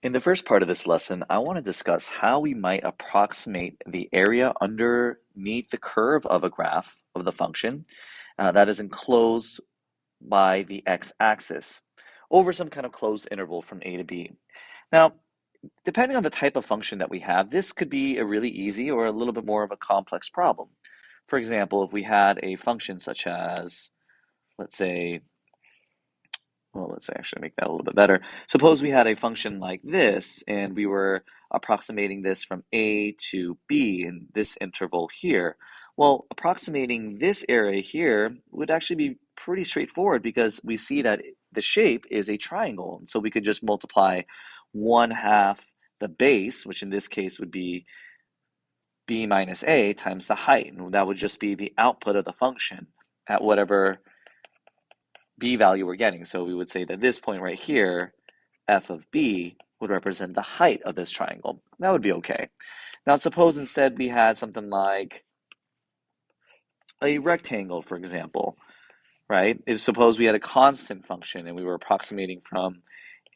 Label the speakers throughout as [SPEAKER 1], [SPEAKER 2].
[SPEAKER 1] In the first part of this lesson, I want to discuss how we might approximate the area underneath the curve of a graph of the function that is enclosed by the x-axis over some kind of closed interval from a to b. Now, depending on the type of function that we have, this could be a really easy or a little bit more of a complex problem. For example, if we had a function such as, let's say, well, let's actually make that a little bit better. Suppose we had a function like this, and we were approximating this from a to b in this interval here. Well, approximating this area here would actually be pretty straightforward because we see that the shape is a triangle. And so we could just multiply 1/2 the base, which in this case would be b minus a times the height. And that would just be the output of the function at whatever b value we're getting. So we would say that this point right here, f of b, would represent the height of this triangle. That would be okay. Now suppose instead we had something like a rectangle, for example, right? If suppose we had a constant function and we were approximating from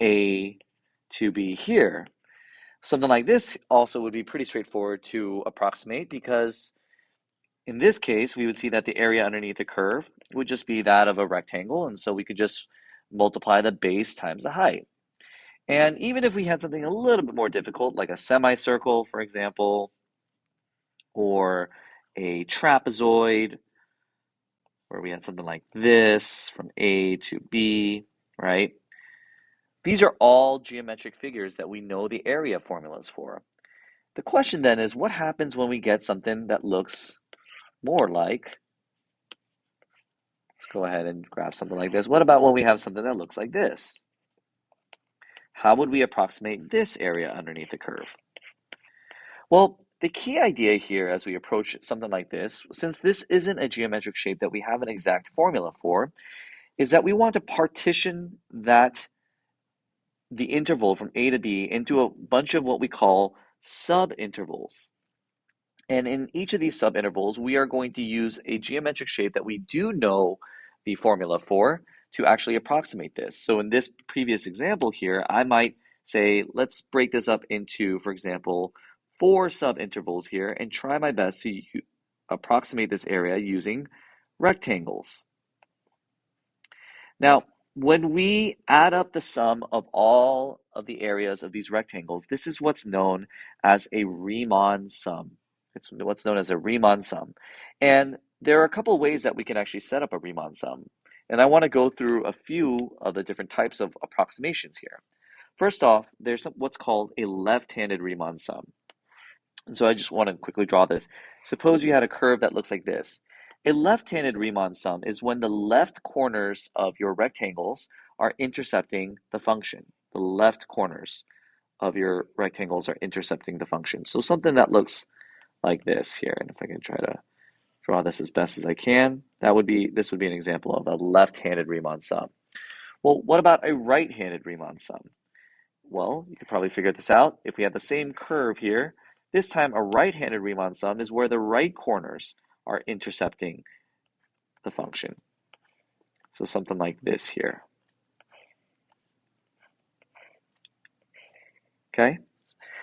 [SPEAKER 1] a to b here, something like this also would be pretty straightforward to approximate because in this case, we would see that the area underneath the curve would just be that of a rectangle, and so we could just multiply the base times the height. And even if we had something a little bit more difficult, like a semicircle, for example, or a trapezoid, where we had something like this from A to B, right? These are all geometric figures that we know the area formulas for. The question then is, what happens when we get something that looks more like, let's go ahead and grab something like this. What about when we have something that looks like this? How would we approximate this area underneath the curve? Well, the key idea here as we approach something like this, since this isn't a geometric shape that we have an exact formula for, is that we want to partition the interval from A to B into a bunch of what we call subintervals. And in each of these subintervals, we are going to use a geometric shape that we do know the formula for to actually approximate this. So in this previous example here, I might say, let's break this up into, for example, 4 subintervals here and try my best to approximate this area using rectangles. Now, when we add up the sum of all of the areas of these rectangles, this is what's known as a Riemann sum. It's what's known as a Riemann sum. And there are a couple of ways that we can actually set up a Riemann sum. And I want to go through a few of the different types of approximations here. First off, there's what's called a left-handed Riemann sum. And so I just want to quickly draw this. Suppose you had a curve that looks like this. A left-handed Riemann sum is when the left corners of your rectangles are intercepting the function. The left corners of your rectangles are intercepting the function. So something that looks like this here. And if I can try to draw this as best as I can, this would be an example of a left-handed Riemann sum. Well, what about a right-handed Riemann sum? Well, you could probably figure this out. If we have the same curve here, this time a right-handed Riemann sum is where the right corners are intercepting the function. So something like this here. Okay?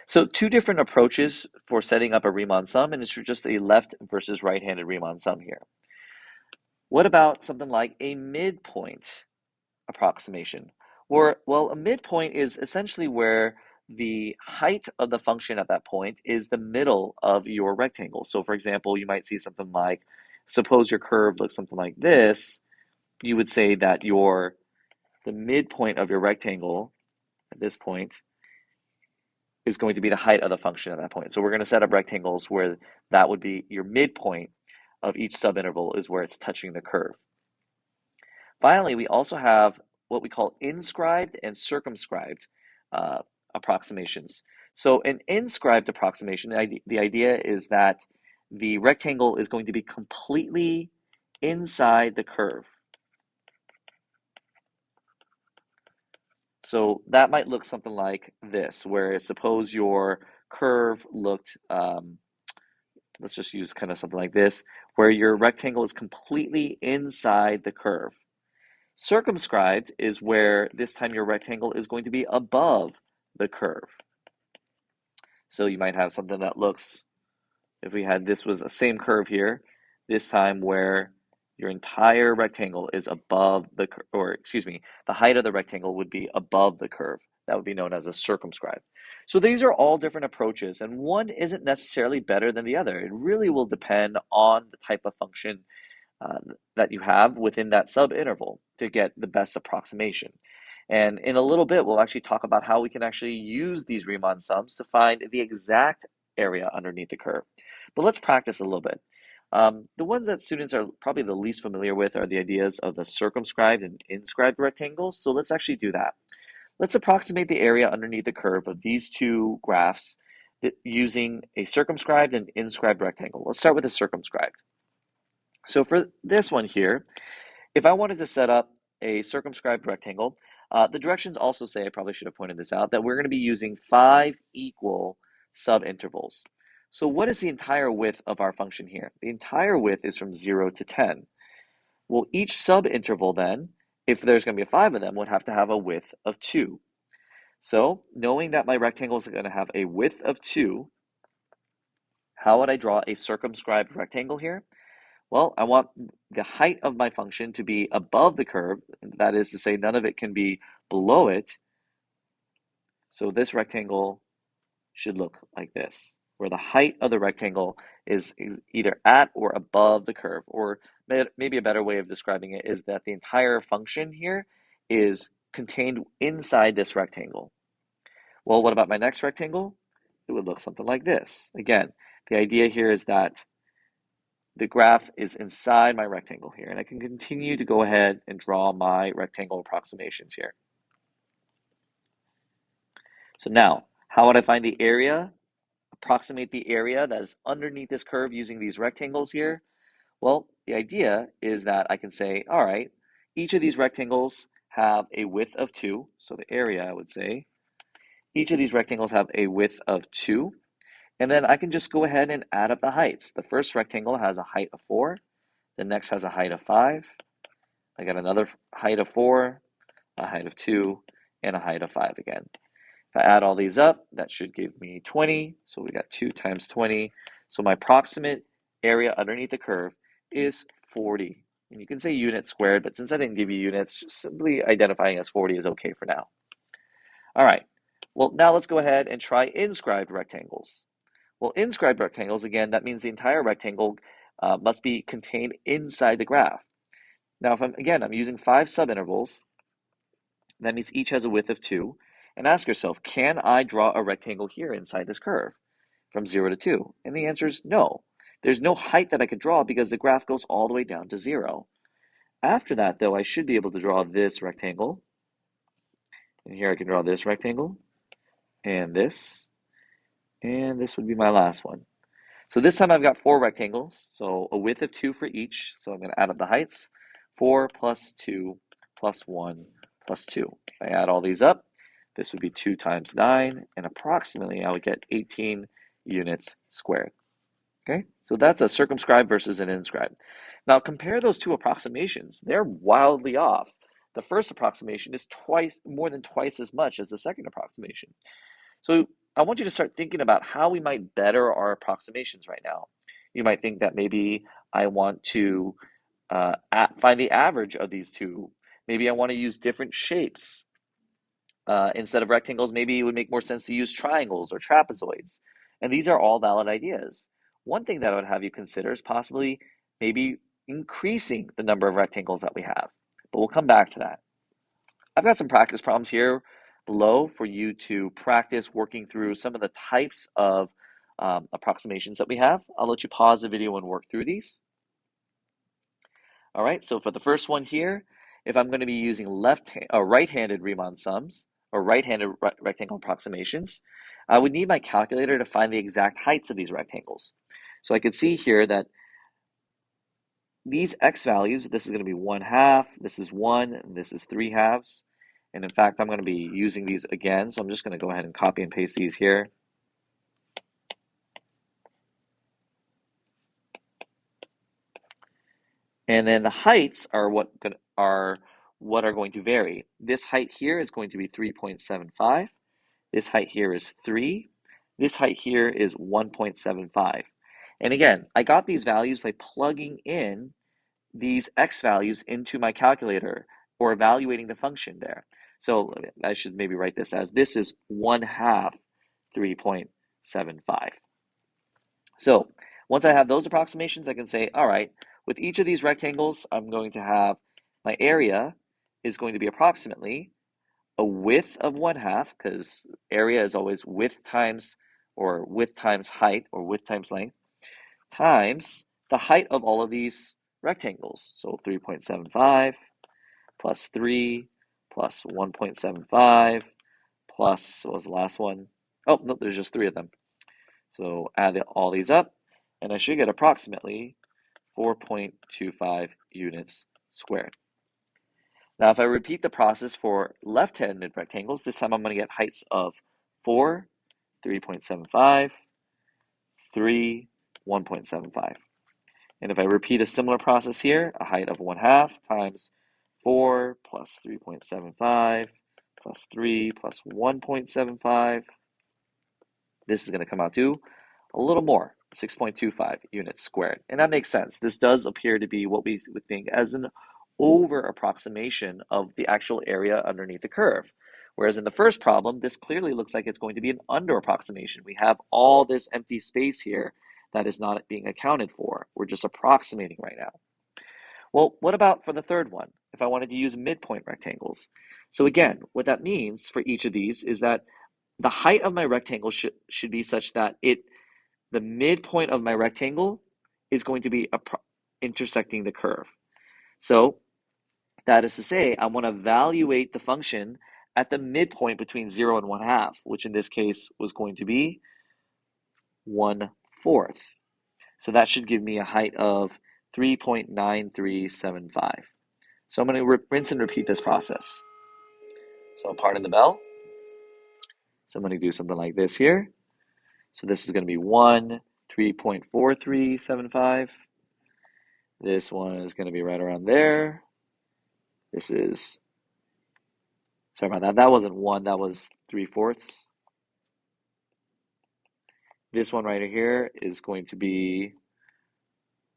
[SPEAKER 1] So two different approaches for setting up a Riemann sum, and it's just a left versus right-handed Riemann sum here. What about something like a midpoint approximation? Well, a midpoint is essentially where the height of the function at that point is the middle of your rectangle. So for example, you might see something like, suppose your curve looks something like this, you would say that the midpoint of your rectangle at this point is going to be the height of the function at that point. So we're going to set up rectangles where that would be your midpoint of each subinterval is where it's touching the curve. Finally, we also have what we call inscribed and circumscribed approximations. So an inscribed approximation, the idea is that the rectangle is going to be completely inside the curve. So that might look something like this, where suppose your curve looked, let's just use kind of something like this, where your rectangle is completely inside the curve. Circumscribed is where this time your rectangle is going to be above the curve. So you might have something that looks, if we had this was a same curve here, this time where your entire rectangle is above the, or excuse me, the height of the rectangle would be above the curve. That would be known as a circumscribed. So these are all different approaches, and one isn't necessarily better than the other. It really will depend on the type of function that you have within that subinterval to get the best approximation. And in a little bit, we'll actually talk about how we can actually use these Riemann sums to find the exact area underneath the curve. But let's practice a little bit. The ones that students are probably the least familiar with are the ideas of the circumscribed and inscribed rectangles. So let's actually do that. Let's approximate the area underneath the curve of these two graphs using a circumscribed and inscribed rectangle. Let's start with a circumscribed. So for this one here, if I wanted to set up a circumscribed rectangle, the directions also say, I probably should have pointed this out, that we're going to be using 5 equal subintervals. So what is the entire width of our function here? The entire width is from 0 to 10. Well, each subinterval then, if there's going to be 5 of them, would have to have a width of 2. So knowing that my rectangle is going to have a width of 2, how would I draw a circumscribed rectangle here? Well, I want the height of my function to be above the curve. That is to say, none of it can be below it. So this rectangle should look like this, where the height of the rectangle is either at or above the curve. Or maybe a better way of describing it is that the entire function here is contained inside this rectangle. Well, what about my next rectangle? It would look something like this. Again, the idea here is that the graph is inside my rectangle here, and I can continue to go ahead and draw my rectangle approximations here. So now, how would I find the area, approximate the area that is underneath this curve using these rectangles here? Well, the idea is that I can say, all right, each of these rectangles have a width of 2, so the area, I would say, each of these rectangles have a width of 2, and then I can just go ahead and add up the heights. The first rectangle has a height of 4, the next has a height of 5. I got another height of 4, a height of 2, and a height of 5 again. If I add all these up, that should give me 20. So we got 2 times 20. So my approximate area underneath the curve is 40. And you can say units squared, but since I didn't give you units, just simply identifying as 40 is okay for now. All right. Well, now let's go ahead and try inscribed rectangles. Well, inscribed rectangles, again, that means the entire rectangle must be contained inside the graph. Now, if I'm using 5 subintervals, that means each has a width of 2, and ask yourself, can I draw a rectangle here inside this curve from 0 to 2? And the answer is no. There's no height that I could draw because the graph goes all the way down to 0. After that, though, I should be able to draw this rectangle. And here I can draw this rectangle, and this would be my last one. So this time I've got 4 rectangles, so a width of 2 for each. So I'm going to add up the heights. 4 plus 2 plus 1 plus 2. If I add all these up, this would be 2 times 9, and approximately I would get 18 units squared. Okay, so that's a circumscribed versus an inscribed. Now compare those two approximations. They're wildly off. The first approximation is more than twice as much as the second approximation. So I want you to start thinking about how we might better our approximations right now. You might think that maybe I want to find the average of these two. Maybe I want to use different shapes. Instead of rectangles, maybe it would make more sense to use triangles or trapezoids. And these are all valid ideas. One thing that I would have you consider is possibly maybe increasing the number of rectangles that we have. But we'll come back to that. I've got some practice problems here below for you to practice working through some of the types of approximations that we have. I'll let you pause the video and work through these. All right, so for the first one here, if I'm going to be using right-handed Riemann sums, or right-handed rectangle approximations, I would need my calculator to find the exact heights of these rectangles. So I could see here that these x values, this is going to be 1/2, this is 1, and this is 3/2. And in fact, I'm going to be using these again, so I'm just going to go ahead and copy and paste these here. And then the heights are what are going to vary. This height here is going to be 3.75. This height here is 3. This height here is 1.75. And again, I got these values by plugging in these x values into my calculator or evaluating the function there. So I should maybe write this as this is 1/2 3.75. So once I have those approximations, I can say, all right, with each of these rectangles, I'm going to have my area is going to be approximately a width of 1/2, because area is always width times height or width times length, times the height of all of these rectangles. So 3.75 plus 3 plus 1.75 plus, what was the last one? Oh, no, there's just 3 of them. So add all these up, and I should get approximately 4.25 units squared. Now, if I repeat the process for left-handed rectangles, this time I'm going to get heights of 4, 3.75, 3, 1.75. And if I repeat a similar process here, a height of 1/2 times 4 plus 3.75 plus 3 plus 1.75, this is going to come out to a little more, 6.25 units squared. And that makes sense. This does appear to be what we would think as an over approximation of the actual area underneath the curve. Whereas in the first problem, this clearly looks like it's going to be an under approximation. We have all this empty space here that is not being accounted for. We're just approximating right now. Well, what about for the third one, if I wanted to use midpoint rectangles? So again, what that means for each of these is that the height of my rectangle should be such that the midpoint of my rectangle is going to be intersecting the curve. So that is to say, I want to evaluate the function at the midpoint between 0 and 1/2, which in this case was going to be 1/4. So that should give me a height of 3.9375. So I'm going to rinse and repeat this process. So pardon the bell. So I'm going to do something like this here. So this is going to be 3.4375. This one is going to be right around there. This is, sorry about that. That wasn't 1, that was 3/4. This one right here is going to be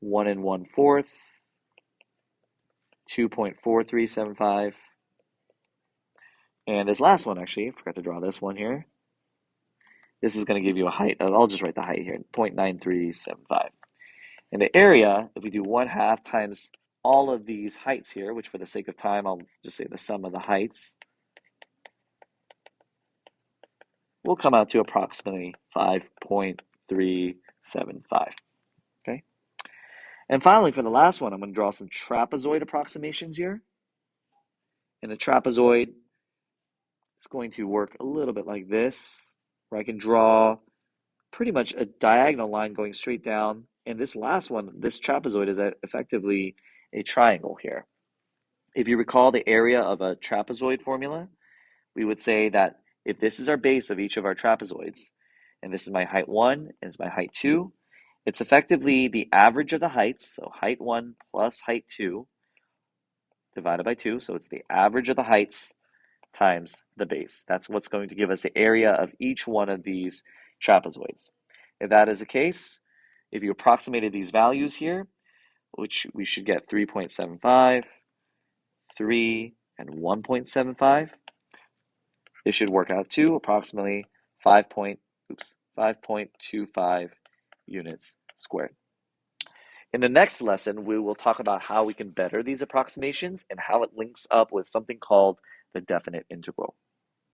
[SPEAKER 1] 1 1/4, 2.4375. And this last one, actually, I forgot to draw this one here. This is going to give you a height of, I'll just write the height here, 0.9375. And the area, if we do 1/2 times all of these heights here, which for the sake of time, I'll just say the sum of the heights, will come out to approximately 5.375. Okay. And finally, for the last one, I'm going to draw some trapezoid approximations here. And the trapezoid is going to work a little bit like this, where I can draw pretty much a diagonal line going straight down. And this last one, this trapezoid, is effectively a triangle here. If you recall the area of a trapezoid formula, we would say that if this is our base of each of our trapezoids, and this is my height 1 and it's my height 2, it's effectively the average of the heights, so height 1 plus height 2 divided by 2, so it's the average of the heights times the base. That's what's going to give us the area of each one of these trapezoids. If that is the case, if you approximated these values here, which we should get 3.75, 3, and 1.75, this should work out to approximately 5.25 units squared. In the next lesson, we will talk about how we can better these approximations and how it links up with something called the definite integral.